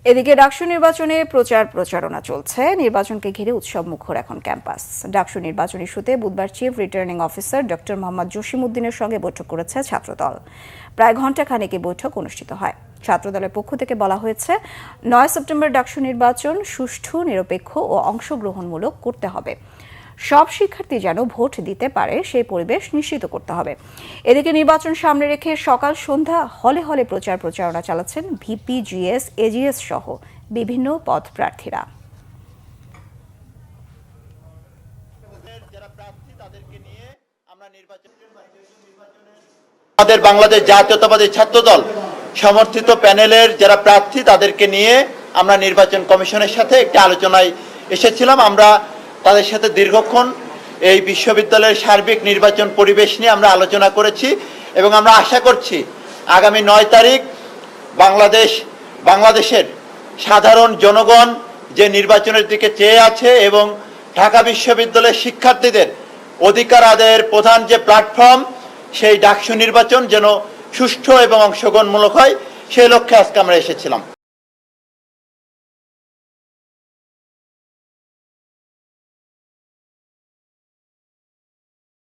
এদিকে ডাকসু নির্বাচনে প্রচারণা চলছে। নির্বাচনকে ঘিরে উৎসব মুখর এখন ক্যাম্পাস। ডাকসু নির্বাচন ইস্যুতে বুধবার chief returning officer doctor Mohammad জসিমউদ্দিনের সঙ্গে বৈঠক করেছে ছাত্রদল। প্রায় ঘণ্টাখানেক এই বৈঠক অনুষ্ঠিত হয়। ছাত্রদলের পক্ষ থেকে বলা হয়েছে, 9 সেপ্টেম্বর ডাকসু নির্বাচন সুষ্ঠু, নিরপেক্ষ ও অংশগ্রহণমূলক করতে হবে। সব শিক্ষার্থী যেন ভোট দিতে পারে সেই পরিবেশ নিশ্চিত করতে হবে। এদিকে নির্বাচন সামনে রেখে সকাল সন্ধ্যা হলে হলে প্রচারণা চালাচ্ছেন ভিপি, জিএস, এজিএস সহ বিভিন্ন পদ প্রার্থীরা। আমাদের বাংলাদেশ জাতীয়তাবাদী ছাত্রদল সমর্থিত প্যানেলের যারা প্রার্থী তাদেরকে নিয়ে আমরা নির্বাচন কমিশনের সাথে একটি আলোচনায় এসেছিলাম। আমরা তাদের সাথে দীর্ঘক্ষণ এই বিশ্ববিদ্যালয়ের সার্বিক নির্বাচন পরিবেশ নিয়ে আমরা আলোচনা করেছি এবং আমরা আশা করছি আগামী 9 তারিখ বাংলাদেশের সাধারণ জনগণ যে নির্বাচনের দিকে চেয়ে আছে এবং ঢাকা বিশ্ববিদ্যালয়ের শিক্ষার্থীদের অধিকার আদায়ের প্রধান যে প্ল্যাটফর্ম, সেই ডাকসু নির্বাচন যেন সুষ্ঠু এবং অংশগ্রহণমূলক হয়, সেই লক্ষ্যে আজকে আমরা এসেছিলাম।